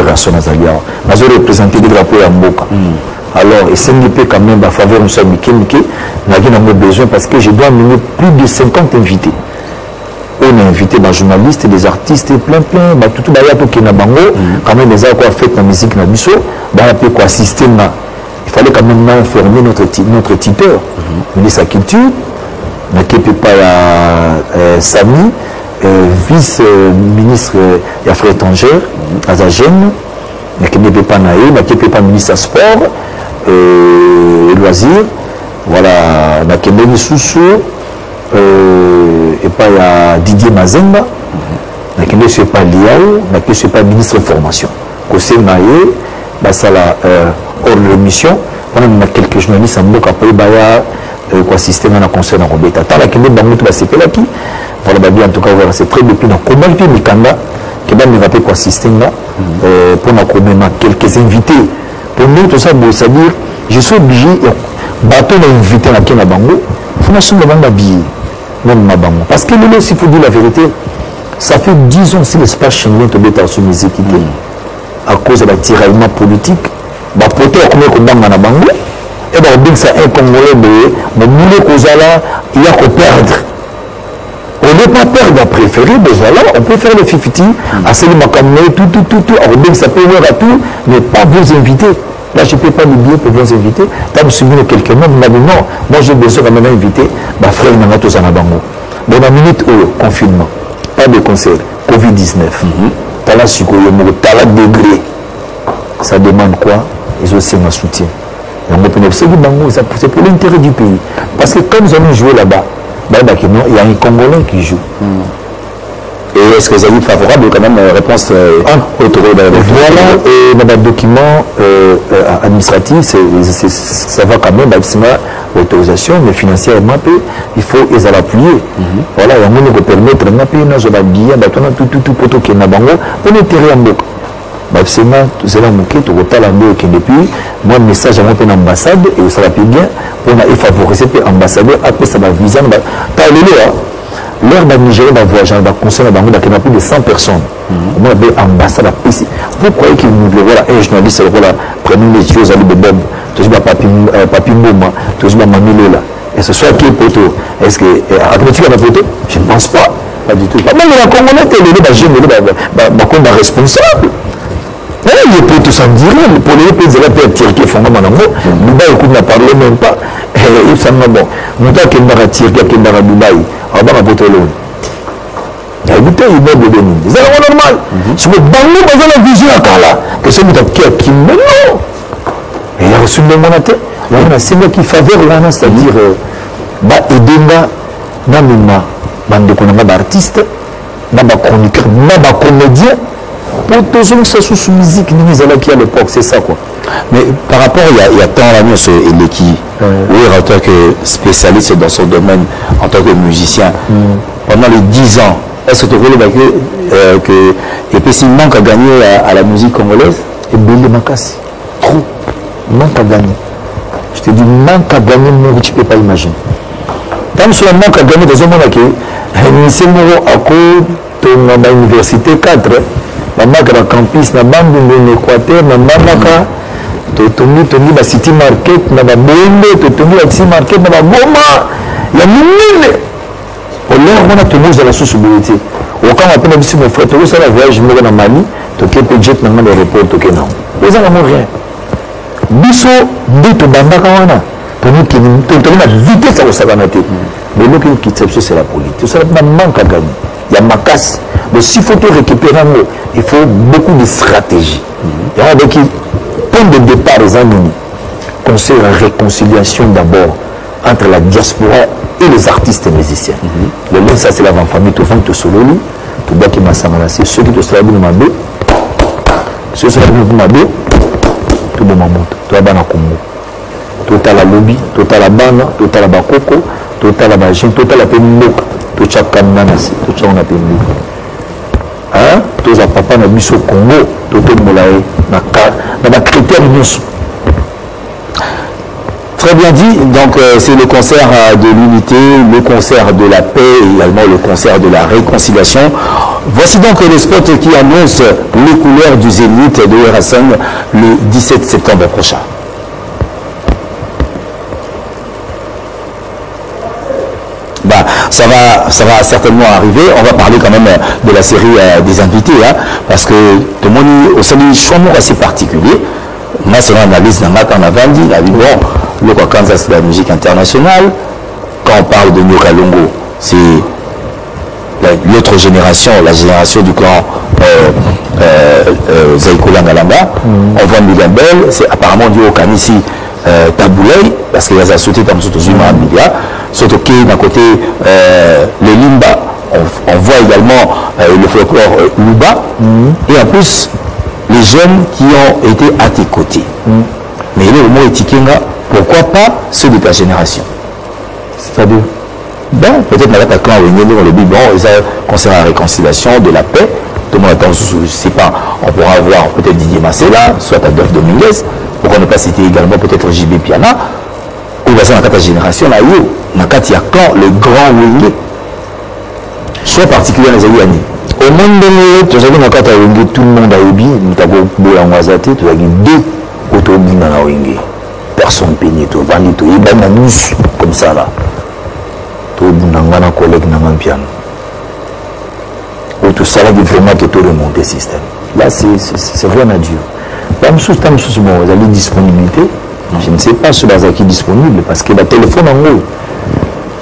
Rason Azalia. Nous avons représenté des drapeaux à Mboka. Alors, et c'est quand même à faveur de ce Miké, nous avons besoin parce que je dois amener plus de 50 invités. On a invité des journalistes, des artistes, plein, tout le monde qui est bango, quand même des quoi fait la musique na biso, quoi assister na. Il fallait quand même informer notre tuteur, ministre de la Culture, na pas Samy, vice-ministre des Affaires étrangères, Azagène, na pas naé, na pas ministre des Sports, loisirs, voilà, na Soussou. Et pas il y a Didier Mazenga, qui ne suis pas Liao, qui ne suis pas ministre de formation. Kosé Naye, ça la hors de mission, on a quelques journalistes en Boka Paye Baya, quoi système à la concert en Robeta. Tant que nous avons tout la CPLaki, voilà, en tout cas, voilà, c'est très depuis dans comment il peut Mikanda, qui va me rappeler quoi système là, pour nous commettre quelques invités. Pour nous, tout ça, c'est-à-dire, je suis obligé, bateau d'inviter à Kena Bango, il faut nous demander d'habiller. Même Mabango. Parce que nous, s'il faut dire la vérité, ça fait 10 ans si l'espace chinois est sur mes équités à cause de la tiraillement politique. Bah, peut-être qu'on est à Bango, et bien, on dit que c'est un Congolais, mais nous, il y a qu'à perdre. On ne peut pas perdre à préférer, déjà là, on peut faire le 50, à celui tout, on dit que ça peut voir à tout, mais pas vous inviter. Là, je ne peux pas l'oublier pour vous inviter. Quand vous suivez quelqu'un, vous m'avez dit non, moi j'ai besoin de m'inviter invité. Ma frère, il m'a tous en abango. Dans la minute où confinement, pas de concert, Covid-19, t'as la degré. Ça demande quoi? Ils ont aussi un soutien. C'est pour l'intérêt du pays. Parce que quand nous allons jouer là-bas, il y a un Congolais qui joue. Et est-ce que vous avez favorable quand même réponse voilà, et dans le document administratif, ça va quand même, l'autorisation, mais financièrement, il faut les appuyer. Voilà, il y a un monde qui permet de tout pour qui est pour l'intérêt en boucle. C'est là depuis moi message à mon ambassade et ça va bien pour favoriser l'ambassadeur après ça va visa l'heure d'un Nigérien va voyager dans le conseil il y a plus de 100 personnes. Moi, l'ambassade ici. Vous croyez qu'il nous voilà un journaliste prenant les yeux à l'île de Bob, toujours Papi Mouma, toujours Mamile là. Et ce soit qui est poteau. Est-ce que Atlantique a poteau? Je ne pense pas. Pas du tout. Même la Congolais, elle est responsable. Il est poteau sans dire, pour les pays de la paix, Tirki, fondamentalement, nous ne parlons même pas. Il s'en va bon. Nous avons qu'il y a Tirki, qu'il y a Dubaï. On va apporter l'eau. Il y a une bouteille de Bénin. C'est normal. Si vous avez la vision à Kala, que c'est qui mais non. Et il y a reçu le monétaire. Il y a un signe qui faveur, c'est-à-dire, Edena, Namima, Bandekonama d'artistes, Naba chroniqueur, Naba comédien. Pour tous ceux qui sont sous musique, nous allons qui à l'époque, c'est ça quoi. Mais par rapport, il y a tant l'année sur Eleki, oui, en tant que spécialiste dans son domaine, en tant que musicien, pendant les 10 ans, est-ce que tu vois que et puis s'il manque à gagner à la musique congolaise? Et Bélé Makassi, trop, manque à gagner. Je te dis, manque à gagner, mais tu ne peux pas imaginer. Tant sur le manque à gagner dans un monde qui est à cause de l'université 4, na campus, na bande de l'Équateur, na Mamaka, Totongi, la City Market, na Babende, Totongi, la City Market, na Baboma, il y a mille. Au l'air, on a tenu dans la sous-sobriété. Au camp, après, on a dit, mon frère, tu as un voyage, je me vais en Mali, tu as un jet dans l'aéroport, tu as un les gens n'ont rien. Bisso, dit au Bambakawana, pour nous qui nous la vitesse à l'Ossavanate. Mais nous qui quittons, c'est la politique. Tout ça, il manque à gagner. Il y a ma casse. Mais s'il faut tout récupérer, il faut beaucoup de stratégie. Il y a des point de départ, les amis, conseil à réconciliation d'abord entre la diaspora et les artistes et musiciens. Le lien, ça c'est l'avant-famille, tout le monde, tout solo, tout le monde qui m'a samalacé, ceux qui te sont venus m'abé, ceux qui sont venus m'abé, tout le monde, tout le monde, tout la lobby, tout la bana, tout la bakoko, tout la bagine, tout la pénible, tout le camanasi, tout ça on a pénible. Hein? Tous les papas na biso Congo, tout le monde na critère nous. Très bien dit, donc c'est le concert de l'unité, le concert de la paix et également le concert de la réconciliation. Voici donc le spot qui annonce les couleurs du Zénith de Erasan le 17 septembre prochain. Bah, ça va certainement arriver. On va parler quand même de la série des invités, hein, parce que tout le monde au sein du choix assez particulier. Moi, c'est une analyse d'un matin avant dit, bon, le Kansas, c'est la musique internationale. Quand on parle de Nyoka Longo, c'est l'autre génération, la génération du clan Zaïkoula Ngalamba. On voit Migabel, c'est apparemment du Okanisi Taboulay, parce qu'il y a sauté comme surtout Zuma Milia, surtout qui d'un côté les Limba, on voit également le folklore Luba, et en plus les jeunes qui ont été à tes côtés. Mais le mot Etikenga, pourquoi pas ceux de ta génération? C'est-à-dire ben, peut-être dans l'attaquant on le dit, bon, ils ont concernant la réconciliation, de la paix, tout le monde attend, je ne sais pas, on pourra avoir peut-être Didier Massela, soit Adolphe Dominguez, pourquoi ne pas citer également peut-être JB Piana, ou dans la génération, là, il y a quand le grand Wenge, soit particulier dans les années. Au monde de tout le monde a eu nous avons deux autobus dans la Wenge. Personne peigné, tout vendu, tout comme ça là. Tout le collègue dans un piano. Tout ça là, vraiment tout remonter le système. Là, c'est rien à dire. Dans la disponibilité, je ne sais pas ce qui est disponible parce que le téléphone en haut.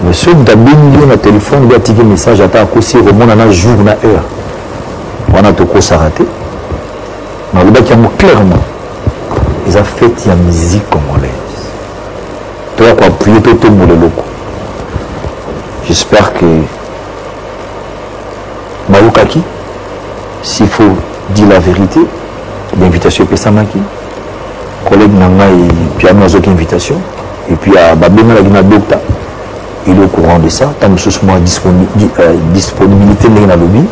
Monsieur, vous avez bien le téléphone, vous avez un message, vous avez aussi un jour, une heure. On a tout s'arrêter. Mais vous avez clairement, ils ont fait la musique congolaise. Tu vas appuyer tout le monde locaux. J'espère que Maoukaki, s'il faut dire la vérité, l'invitation est Pessamaki, collègue Nanga et puis à nous autres invitations, et puis à Babena la Docta, il est au courant de ça, tant que ce soit disponibilité dans le lobby.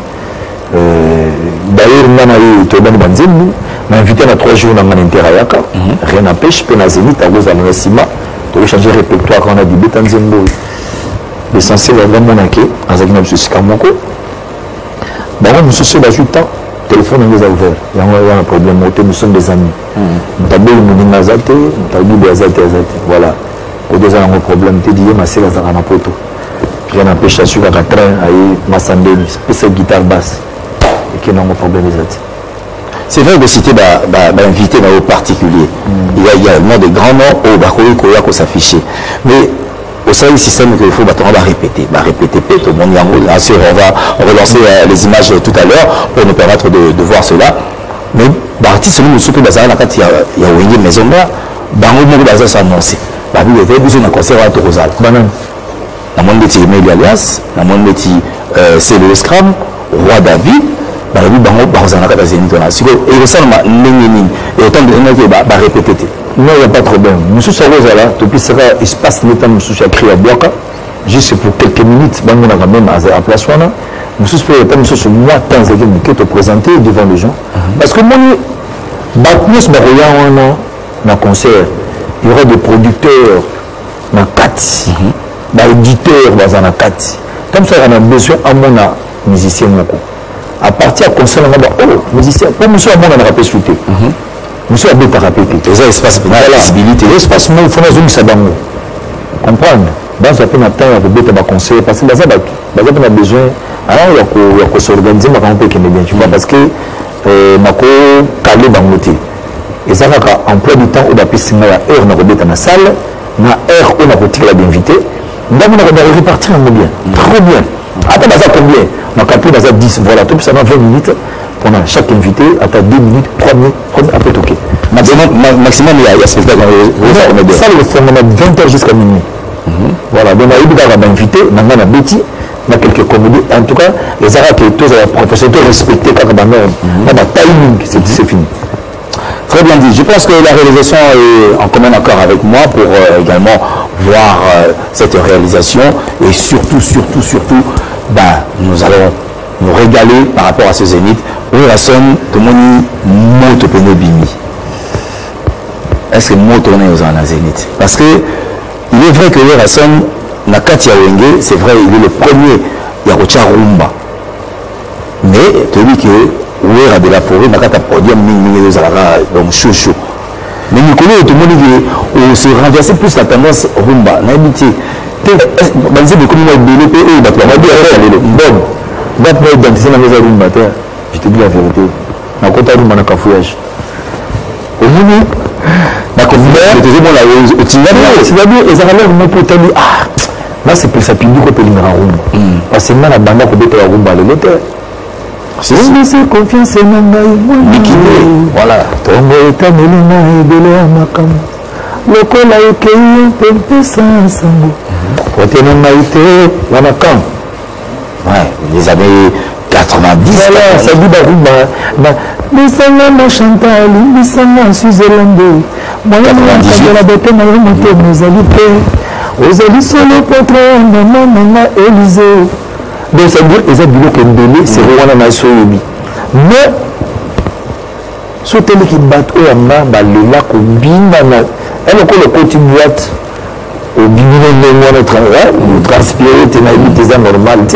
D'ailleurs, on m'a invité à 3 jours dans l'Interayaka, rien n'empêche, je peux dans Zénith, à cause de l'Anasima, de changer le répertoire quand on a dit Bétanzembo. L'essentiel est vraiment naqué, en Zagina M. Sikamoko. D'abord, M. Soba Juta, le téléphone est ouvert. Il y a un problème, nous sommes des amis. Nous avons dit Nazate, nous avons dit Azate. Voilà. Au deux ans, un problème, tu dis, ma sœur, ça va poto. Rien n'empêche à suivre un train, à Massandé, spécial guitare basse. Et qu'il y a un problème, c'est vrai de citer d'inviter dans le particulier. Il y a également des grands noms au Bakoui Koya qui s'affichent. Mais au sein du système qu'il faut, on va répéter. Tout le monde bien sûr, on va relancer les images tout à l'heure pour nous permettre de voir cela. Mais l'artiste, nous sommes dans la carte, il y a une maison là, dans le monde de ça annoncé. La ville était besoin d'un concert à Torosal. La monde de Tirmé Alias, la monde de c'est le Scrum, Roi David. Et il ressemble à Nénénine. Et autant de gens qui va répéter. Non, il n'y a pas de problème. Monsieur Sarosa, là, depuis ce espace l'état, monsieur Chakri à Boaka, juste pour quelques minutes, on a quand même à place. Monsieur Spérétan, monsieur, ce mois, tant que te présenter devant les gens. Parce que moi, Batmus Baroya, on a un concert, il y aura des producteurs, dans 4, des éditeurs dans un 4. Comme ça, on a besoin à mon musicien. À partir de concert, on va dire, oh, musicien, pour monsieur, on a rappelé souté. Monsieur a bien répété. Les espaces de visibilité. L'espace, il faut nous ça comprendre. Dans un peu de temps, il faut bien conseiller parce que on a besoin, alors il faut s'organiser, mais on peut qu'il bien, tu vois, parce que Mako calé dans le et ça va emploi du temps où la piscine à heure on a dans la salle, na heure où on a tiré l'invité, donc on a répartir un bien, trop bien. Attends, ça combien? On a capté dans 10, voilà, tout ça dans 20 minutes. Pendant chaque invité, à 2 minutes, 3 minutes, après tout. Maximum, il y a spectacle. Ça, le fond, on a 20 h jusqu'à minuit. Voilà, donc on a invité, maintenant on a Betty, on a quelques comédies. En tout cas, les Arabes et tous les professionnels respectés quand on a timing, c'est fini. Très bien dit. Je pense que la réalisation est en commun accord avec moi pour également voir cette réalisation et surtout, nous allons nous régaler par rapport à ce Zénith. Oui, la somme de mon moto bimi. est-ce que moi tourné aux Zénith? Parce que il est vrai que le Rasson, Nakati Wenge, c'est vrai, il est le premier Yarocha Rumba. Mais tu dis que Ouera de la forêt, Nakata podium, Ming Zara, donc chouchou. Mais Nicolas, tout le monde dit que c'est renversé plus la tendance Rumba. N'habitué. Je te dis la vérité. Na kota rumba na kafouillage. Au moment na conférence, c'est-à-dire ils arrivent mon potani ah là c'est pour ça public ko pelingara rumba. Parce que na banda ko beta rumba le lote. C'est confiance en ngai voilà. Tongo etameli na ebele makam. Lokola ekei pempe sango. Côté na maïté la makam. Ouais, les années 90, voilà, ça dit Barouba. Bisanga ma Chantal, Bisanga Suzerland. Moi, je la beauté, ma remontée, nous allons aux alliés sur le portrait, maman, Élysée. Donc, ça veut dire que les abus qui ont c'est Rwanda Nasoyobi. Mais, ce qui bat au Yamba, le lac au Binana, elle a le côté boîte au Binana, le travail, le transpirer, tu n'as pas des anormales.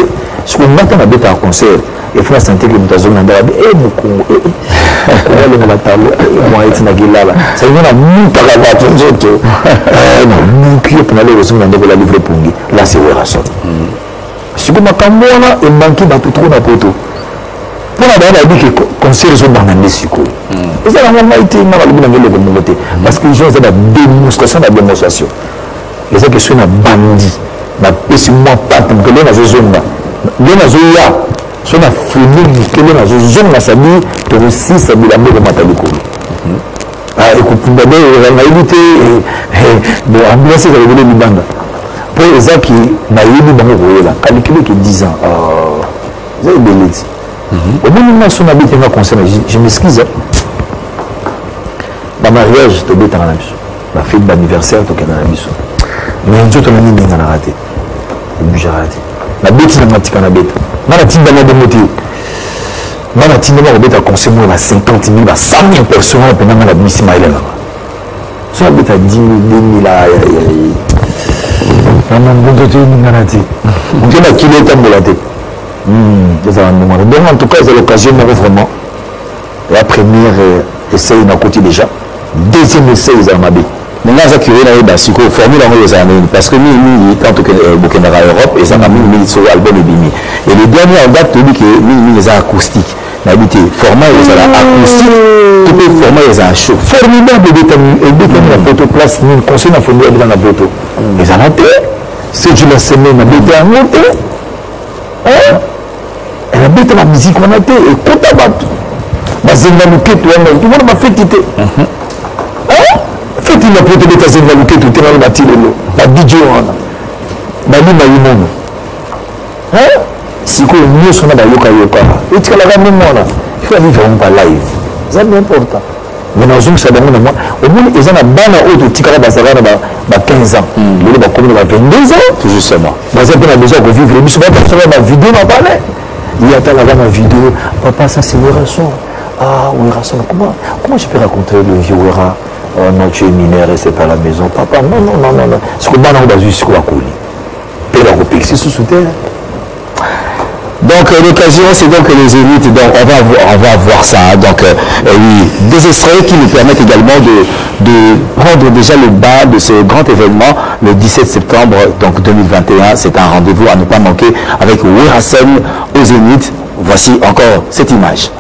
Ce qu'on matin à bête en concert, il faut sentir que nous avons un peu de beaucoup. Moi, je suis là. Ça veut dire que nous avons un peu de temps. Nous avons aller au monde de la livre pour nous. Là, c'est vrai. Si vous m'avez dit il manque de tout trop d'apôtres. Pour la dernière dit que concert sont dans la Mexico. Et ça, la été mal à la communauté. Parce que les gens ont la démonstration, la démonstration. Les gens qui sont un bandit, la pêche, moi, pas pour que les gens zone là. Les gens là, sont un fouillé, que les gens zone là, ça dit, que aussi, ça dit la mort de Mataliko. Écoute, d'abord, on a évité, bon, ambulance, ça a volé du bande. Pour les gens qui n'ont pas eu là, calculé que 10 ans, vous avez bien dit. Au moment où on a habité dans concerne, je m'excuse. Dans mariage, tu es dans la mission. La fête d'anniversaire, tu es dans la mission. Mais tu as mis dans la raté. J'ai raté. La bête, c'est la matique à la bête. Je suis dans la démoté. Je suis dans la bête à conseiller 50 000, 100 000 personnes pendant la mission. Si la bête à 10 000, 2 000, donc en tout cas c'est l'occasion vraiment la première essai d'un côté déjà deuxième essai ils ont mabé maintenant ça qui est là c'est quoi formule en les années parce que nous quand on est Burkina Europe et ça a mis sur album et bimi et le dernier en date tu dis que nous les acoustiques d'habiter format ils ont acoustique tout peut format ils ont chaud formidable de la photo place nous conseil la formule dans la photo ils ont noté c'est du la semaine habité en monté elle habite la musique on a été et quand on va bazengaluke tout le monde m'a fait quitter fait il m'a porté des bazengaluke tout le monde m'a tiré l'eau la DJ on a lui m'a eu mon si quoi mieux son a yoka et tu as la même moi là il faut vivre un live c'est important mais dans une ça demande moi au moins ils ont la banne haute tika la basara ba 15 ans le ba comme 22 ans tout justement mais ça on a besoin de vivre mais je vais pas faire ma vidéo n'a pas il y a là ma vidéo papa ça c'est Werason ah Werason comment je peux raconter le vieux Wera non tu es mineur et c'est pas la maison papa non ce que on a juste quoi coller et la repixer sous terre. Donc l'occasion c'est donc les élites, donc on va voir ça, hein. Donc oui, des extraits qui nous permettent également de prendre déjà le bas de ce grand événement le 17 septembre donc 2021. C'est un rendez-vous à ne pas manquer avec Werason au Zénith. Voici encore cette image.